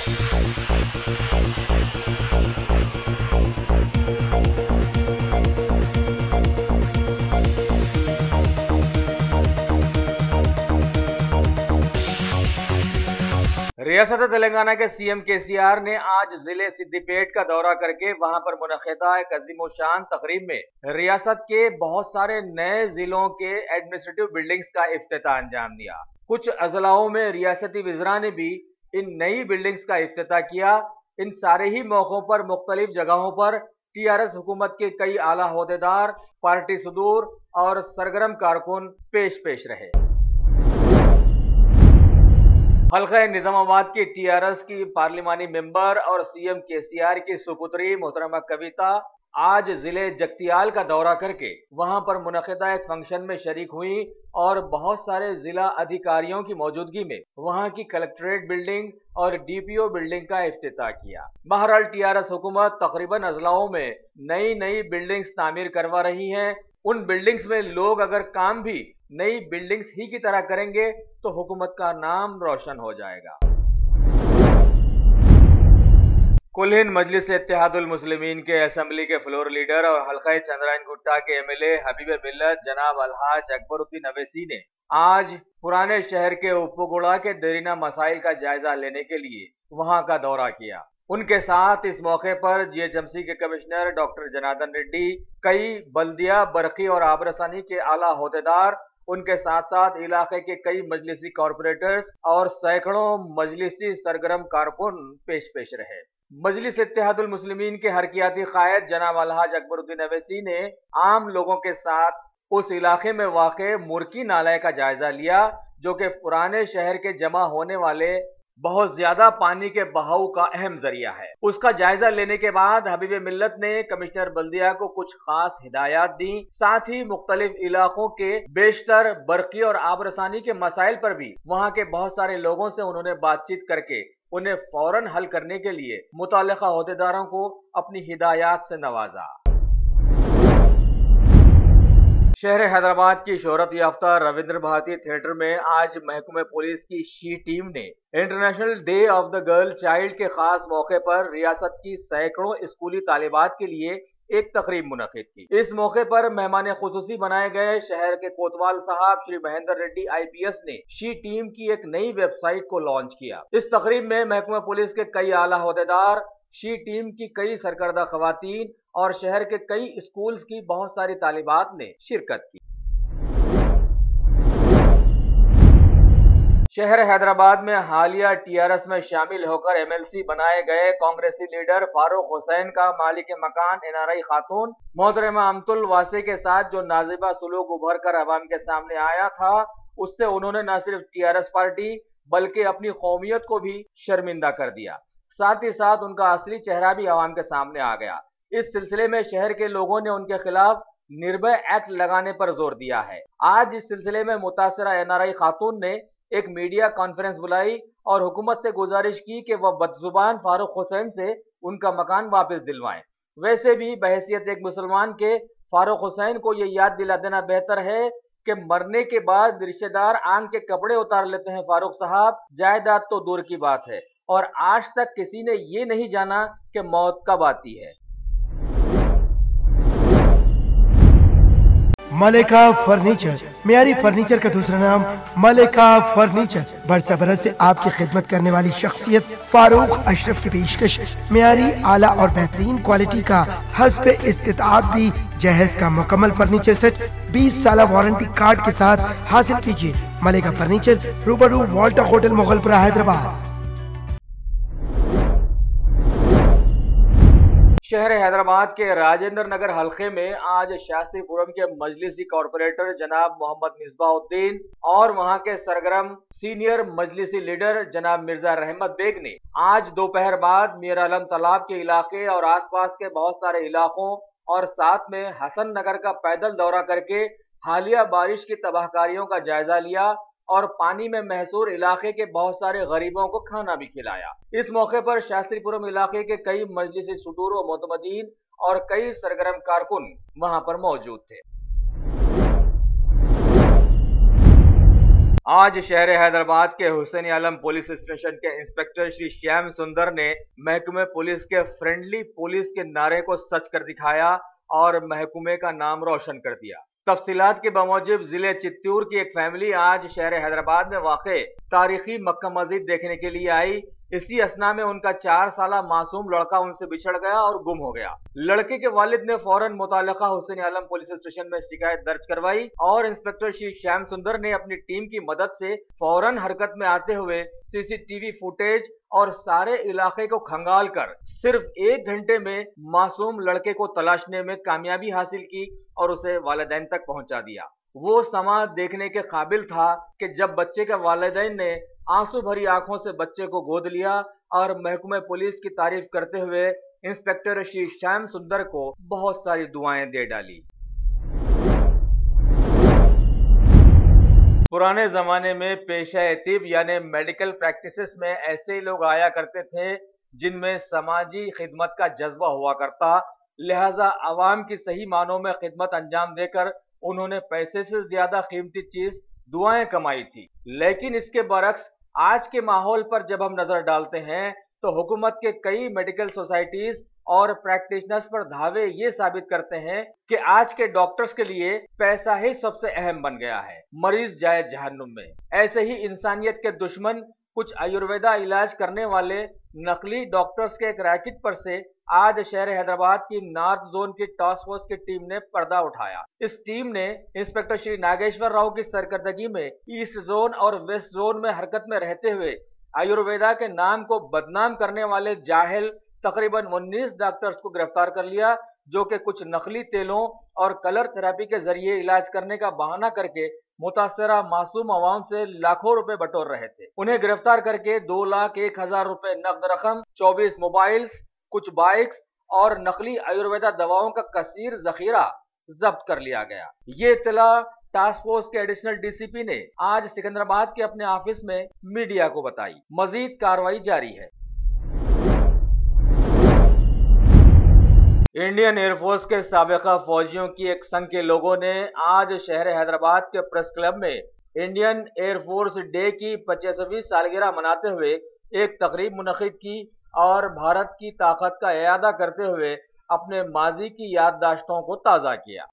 रियासत तेलंगाना के CM KCR ने आज जिले सिद्दीपेट का दौरा करके वहां पर मुनक़िदा एक अज़ीम-ओ-शान तकरीब में रियासत के बहुत सारे नए जिलों के एडमिनिस्ट्रेटिव बिल्डिंग्स का इफ्तिताह अंजाम दिया। कुछ अजलाओं में रियासती वज़रा ने भी इन नई बिल्डिंग्स का इफ्तिताह किया। इन सारे ही मौकों पर मुख्तलिफ जगहों पर टीआरएस हुकूमत के कई आला ओहदेदार, पार्टी सदूर और सरगर्म कारकुन पेश रहे। हल्का निजामाबाद की टीआरएस की पार्लिमानी मेंबर और सीएम केसीआर की सुपुत्री मोहतरमा कविता आज जिले जगतियाल का दौरा करके वहां पर मुनक़िदा एक फंक्शन में शरीक हुई और बहुत सारे जिला अधिकारियों की मौजूदगी में वहां की कलेक्ट्रेट बिल्डिंग और डीपीओ बिल्डिंग का इफ्तिताह किया। बहरहाल टीआरएस हुकूमत तकरीबन अजलाओं में नई बिल्डिंग्स तामीर करवा रही है। उन बिल्डिंग्स में लोग अगर काम भी नई बिल्डिंग्स ही की तरह करेंगे तो हुकूमत का नाम रोशन हो जाएगा। कुल हिंद मजलिस इत्तेहादुल मुस्लिमीन के असेंबली के फ्लोर लीडर और हल्का चंद्रायन गुट्टा के एमएलए हबीब मिल्लत जनाब अलहाज अकबरुद्दीन अवैसी ने आज पुराने शहर के उप्पुगुड़ा के देरीना मसाइल का जायजा लेने के लिए वहां का दौरा किया। उनके साथ इस मौके पर जीएचएमसी के कमिश्नर डॉक्टर जनार्दन रेड्डी, कई बल्दिया, बरकी और आबरसानी के आला ओहदेदार, उनके साथ साथ इलाके के कई मजलिसी कॉरपोरेटर्स और सैकड़ों मजलिसी सरगर्म कारकुन पेश रहे। मजलिस इत्तेहादुल मुस्लिमीन के हरकियाती कायद जनाब अलहाज अकबरुद्दीन अवैसी ने आम लोगों के साथ उस इलाके में वाक़े मुर्की नाले का जायजा लिया, जो कि पुराने शहर के जमा होने वाले बहुत ज्यादा पानी के बहाव का अहम जरिया है। उसका जायजा लेने के बाद हबीब मिल्लत ने कमिश्नर बल्दिया को कुछ खास हिदायत दी। साथ ही मुख्तलिफ इलाकों के बेशतर बरकी और आबरसानी के मसाइल पर भी वहां के बहुत सारे लोगों से उन्होंने बातचीत करके उन्हें फौरन हल करने के लिए मुताल्लिका ओहदेदारों को अपनी हिदायत से नवाजा। शहर हैदराबाद की शोहरत याफ्ता रविंद्र भारती थिएटर में आज महकमे पुलिस की शी टीम ने international day of the girl child के खास मौके पर रियासत की सैकड़ों स्कूली तालिबात के लिए एक तकरीब मुनक़िद की। इस मौके पर मेहमान खुसूसी बनाए गए शहर के कोतवाल साहब श्री महेंद्र रेड्डी आईपीएस ने शी टीम की एक नई वेबसाइट को लॉन्च किया। इस तकरीब में महकमा पुलिस के कई आला ओहदेदार, शी टीम की कई सरकर्दा खवातीन और शहर के कई स्कूल्स की बहुत सारी तालिबात ने शिरकत की। शहर हैदराबाद में हालिया टीआरएस में शामिल होकर एमएलसी बनाए गए कांग्रेसी लीडर फारूक हुसैन का मालिक मकान एनआरआई खातून मोहतरमा अमतुल वासे के साथ जो नाजिबा सलूक उभर कर अवाम के सामने आया था, उससे उन्होंने न सिर्फ टीआरएस पार्टी बल्कि अपनी कौमियत को भी शर्मिंदा कर दिया। साथ ही साथ उनका असली चेहरा भी अवाम के सामने आ गया। इस सिलसिले में शहर के लोगों ने उनके खिलाफ निर्भय एक्ट लगाने पर जोर दिया है। आज इस सिलसिले में मुतासिरा एनआरआई खातून ने एक मीडिया कॉन्फ्रेंस बुलाई और हुकूमत से गुजारिश की कि वह बदजुबान फारूक हुसैन से उनका मकान वापस दिलवाएं। वैसे भी बहैसियत एक मुसलमान के फारूक हुसैन को यह याद दिला देना बेहतर है कि मरने के बाद रिश्तेदार आंख के कपड़े उतार लेते हैं फारूक साहब, जायदाद तो दूर की बात है, और आज तक किसी ने ये नहीं जाना कि मौत कब आती है। मलिका फर्नीचर, मियारी फर्नीचर का दूसरा नाम मलिका फर्नीचर, बरसा बरस से आपकी खिदमत करने वाली शख्सियत फारूक अशरफ की पेशकश मियारी, आला और बेहतरीन क्वालिटी का हस्ब इस्तिताअत भी जहेज का मुकम्मल फर्नीचर सेट 20 साल वारंटी कार्ड के साथ हासिल कीजिए। मलिका फर्नीचर, रूबरू वॉल्टर होटल, मुगलपुरा, हैदराबाद। शहर हैदराबाद के राजेंद्र नगर हल्के में आज शास्त्रीपुरम के मजलिसी कॉरपोरेटर जनाब मोहम्मद मिसबाउद्दीन और वहां के सरगर्म सीनियर मजलिसी लीडर जनाब मिर्जा रहमत बेग ने आज दोपहर बाद मीर आलम तालाब के इलाके और आसपास के बहुत सारे इलाकों और साथ में हसन नगर का पैदल दौरा करके हालिया बारिश की तबाहकारियों का जायजा लिया और पानी में महसूर इलाके के बहुत सारे गरीबों को खाना भी खिलाया। इस मौके पर शास्त्रीपुरम इलाके के कई मजलिसी सुदूर व मोतमदीन और कई सरगर्म कारकुन वहां पर मौजूद थे। आज शहर हैदराबाद के हुसैन आलम पुलिस स्टेशन के इंस्पेक्टर श्री श्याम सुंदर ने महकमे पुलिस के फ्रेंडली पुलिस के नारे को सच कर दिखाया और महकमे का नाम रोशन कर दिया। तफसीलात के बमौजिब जिले चित्तूर की एक फैमिली आज शहर हैदराबाद में वाक़े तारीखी मक्का मस्जिद देखने के लिए आई। इसी असना में उनका 4 साला मासूम लड़का उनसे बिछड़ गया और गुम हो गया। लड़के के वालिद ने फौरन मुतालिका हुसैन आलम पुलिस स्टेशन में शिकायत दर्ज करवाई और इंस्पेक्टर श्री श्याम सुंदर ने अपनी टीम की मदद से फौरन हरकत में आते हुए सीसीटीवी फुटेज और सारे इलाके को खंगाल कर सिर्फ 1 घंटे में मासूम लड़के को तलाशने में कामयाबी हासिल की और उसे वालिदैन तक पहुंचा दिया। वो समा देखने के काबिल था कि जब बच्चे के वालिदैन ने आंसू भरी आंखों से बच्चे को गोद लिया और महकमे पुलिस की तारीफ करते हुए इंस्पेक्टर श्री श्याम सुंदर को बहुत सारी दुआएं दे डाली। पुराने जमाने में पेशा तिब यानी मेडिकल प्रैक्टिसेस में ऐसे लोग आया करते थे जिनमें समाजी खिदमत का जज्बा हुआ करता, लिहाजा अवाम की सही मानों में खिदमत अंजाम देकर उन्होंने पैसे से ज्यादा कीमती चीज दुआएं कमाई थी। लेकिन इसके बरक्स आज के माहौल पर जब हम नजर डालते हैं तो हुकूमत के कई मेडिकल सोसाइटीज और प्रैक्टिशनर्स पर धावे ये साबित करते हैं कि आज के डॉक्टर्स के लिए पैसा ही सबसे अहम बन गया है, मरीज जाए जहन्नुम में। ऐसे ही इंसानियत के दुश्मन कुछ आयुर्वेदा इलाज करने वाले नकली डॉक्टर्स के एक रैकेट पर से आज शहर हैदराबाद की नॉर्थ जोन की टास्क फोर्स की टीम ने पर्दा उठाया। इस टीम ने इंस्पेक्टर श्री नागेश्वर राव की सरकर्दगी में ईस्ट जोन और वेस्ट जोन में हरकत में रहते हुए आयुर्वेदा के नाम को बदनाम करने वाले जाहिल तकरीबन 19 डॉक्टर्स को गिरफ्तार कर लिया, जो कि कुछ नकली तेलों और कलर थेरेपी के जरिए इलाज करने का बहाना करके मुतासरा मासूम अवाम से लाखों रुपए बटोर रहे थे। उन्हें गिरफ्तार करके 2,01,000 रुपए नकद रकम, 24 मोबाइल्स, कुछ बाइक्स और नकली आयुर्वेदा दवाओं का कसीर जखीरा जब्त कर लिया गया। ये इत्तला टास्क फोर्स के एडिशनल डीसीपी ने आज सिकंदराबाद के अपने ऑफिस में मीडिया को बताई। मजीद कार्रवाई जारी है। इंडियन एयरफोर्स के साबिका फौजियों की एक संघ के लोगों ने आज शहर हैदराबाद के प्रेस क्लब में इंडियन एयरफोर्स डे की 50वीं सालगिरह मनाते हुए एक तकरीब मुनक्किद की और भारत की ताकत का इयादा करते हुए अपने माजी की याददाश्तों को ताज़ा किया।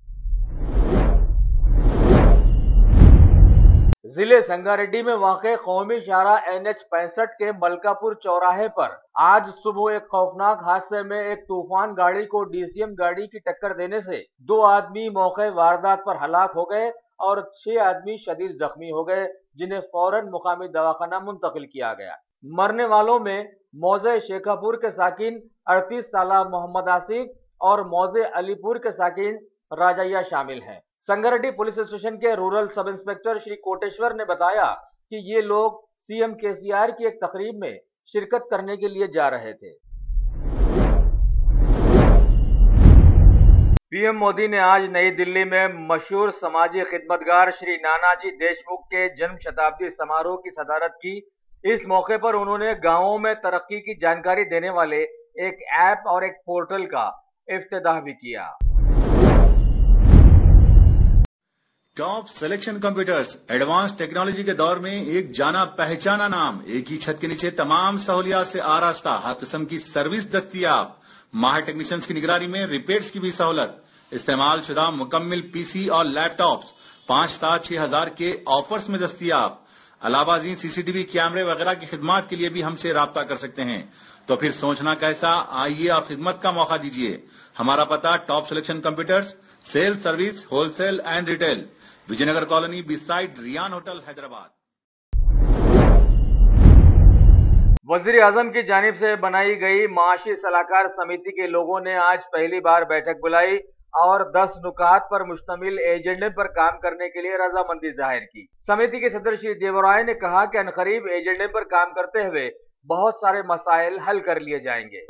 जिले संगारेड्डी में वाक़े कौमी शाहराह NH 65 के मलकापुर चौराहे पर आज सुबह एक खौफनाक हादसे में एक तूफान गाड़ी को DCM गाड़ी की टक्कर देने से 2 आदमी मौके वारदात पर हलाक हो गए और 6 आदमी शदीद जख्मी हो गए, जिन्हें फौरन मुकामी दवाखाना मुंतकिल किया गया। मरने वालों में मौजे शेखापुर के साकिन 38 साला मोहम्मद आसिफ और मौजे अलीपुर के साकिन राजैया शामिल हैं। संगारेड्डी पुलिस स्टेशन के rural sub inspector Shri Koteshwar ने बताया कि ये लोग CM KCR की एक तकरीब में शिरकत करने के लिए जा रहे थे। PM मोदी ने आज नई दिल्ली में मशहूर समाजी खिदमतगार श्री नानाजी देशमुख के जन्म शताब्दी समारोह की सदारत की। इस मौके पर उन्होंने गांवों में तरक्की की जानकारी देने वाले एक ऐप और एक पोर्टल का इफ्तिताह भी किया। Top selection computers advance technology के दौर में एक जाना पहचाना नाम, एक ही छत के नीचे तमाम सहूलियात से आरास्ता, हर किस्म की सर्विस दस्तियाब, माहिर टेक्नीशियंस की निगरानी में रिपेयर्स की भी सहूलत, इस्तेमाल शुदा मुकम्मिल PC और लैपटॉप्स 5,6,000 के ऑफर्स में दस्तियाब। अलावाजीन CCTV कैमरे वगैरह की खिदमत के लिए भी हमसे राब्ता कर सकते हैं। तो फिर सोचना कैसा, आइए और खिदमत का मौका दीजिए। हमारा पता top selection computers, sale service, wholesale and retail, Vijayanagar colony beside Riyan hotel, Hyderabad. वजीर आजम की जानिब से बनाई गई माशी सलाहकार समिति के लोगों ने आज पहली बार बैठक बुलाई और 10 नुकात पर मुश्तमिल एजेंडे पर काम करने के लिए रजामंदी जाहिर की। समिति के सदर श्री देवराय ने कहा कि अनकरीब एजेंडे पर काम करते हुए बहुत सारे मसाइल हल कर लिए जाएंगे।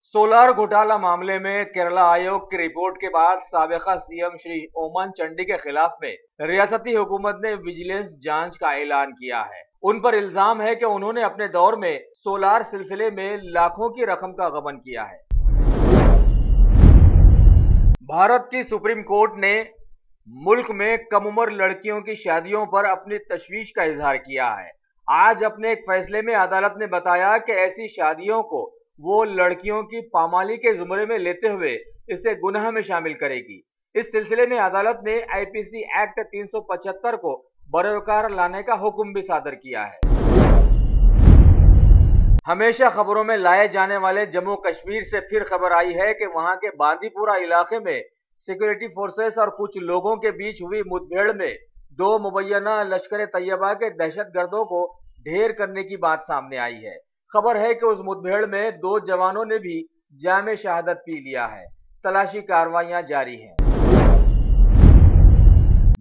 सोलार घोटाला मामले में केरला आयोग की रिपोर्ट के बाद साबिका CM श्री ओमन चंडी के खिलाफ में रियासती हुकूमत ने विजिलेंस जांच का ऐलान किया है। उन पर इल्जाम है कि उन्होंने अपने दौर में सोलार सिलसिले में लाखों की रकम का गबन किया है। भारत की सुप्रीम कोर्ट ने मुल्क में कम उम्र लड़कियों की शादियों पर अपनी तशवीश का इजहार किया है। आज अपने एक फैसले में अदालत ने बताया कि ऐसी शादियों को वो लड़कियों की पामाली के जुमरे में लेते हुए इसे गुनाह में शामिल करेगी। इस सिलसिले में अदालत ने आईपीसी एक्ट 375 को बरोकार लाने का हुक्म भी सादर किया है। हमेशा खबरों में लाए जाने वाले जम्मू कश्मीर से फिर खबर आई है कि वहां के बांदीपुरा इलाके में सिक्योरिटी फोर्सेस और कुछ लोगों के बीच हुई मुठभेड़ में 2 मुबैना लश्कर तैयबा के दहशतगर्दों को ढेर करने की बात सामने आई है। खबर है कि उस मुठभेड़ में 2 जवानों ने भी जामे शहादत पी लिया है। तलाशी कार्रवाइयां जारी हैं।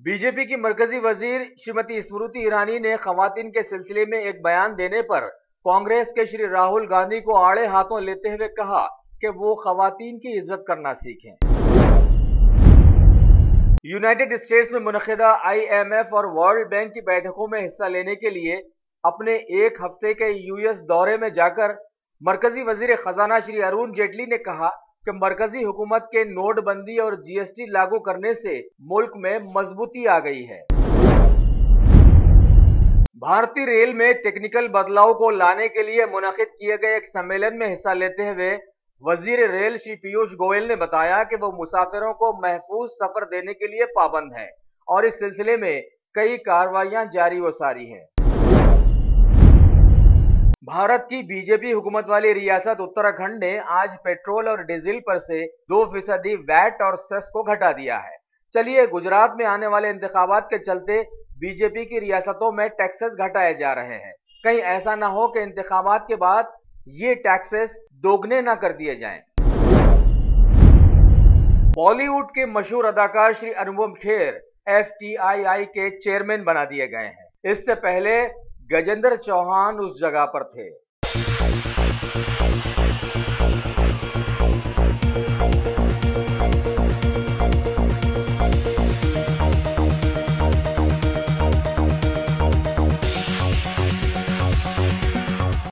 बीजेपी की मरकजी वजीर श्रीमती स्मृति ईरानी ने खवातीन के सिलसिले में एक बयान देने पर कांग्रेस के श्री राहुल गांधी को आड़े हाथों लेते हुए कहा कि वो खवातीन की इज्जत करना सीखें। यूनाइटेड स्टेट्स में मुनक़िदा IMF और वर्ल्ड बैंक की बैठकों में हिस्सा लेने के लिए अपने 1 हफ्ते के यूएस दौरे में जाकर मरकजी वजीर खजाना श्री अरुण जेटली ने कहा कि मरकजी हुकूमत के नोटबंदी और GST लागू करने से मुल्क में मजबूती आ गई है। भारतीय रेल में टेक्निकल बदलाव को लाने के लिए मुनक़िद किए गए एक सम्मेलन में हिस्सा लेते हुए वजीर रेल श्री पीयूष गोयल ने बताया कि वो मुसाफिरों को महफूज सफर देने के लिए पाबंद है और इस सिलसिले में कई कार्रवाइयां जारी व सारी हैं। भारत की बीजेपी हुकूमत वाली रियासत उत्तराखंड ने आज पेट्रोल और डीजल पर से 2% वैट और सेस को घटा दिया है। चलिए, गुजरात में आने वाले इंतखाबात के चलते बीजेपी की रियासतों में टैक्सेस घटाए जा रहे हैं। कहीं ऐसा ना हो कि इंतखाबात के बाद ये टैक्सेस दोगुने ना कर दिए जाएं। बॉलीवुड के मशहूर अदाकार श्री अनुपम खेर FTII के चेयरमैन बना दिए गए हैं। इससे पहले गजेंद्र चौहान उस जगह पर थे।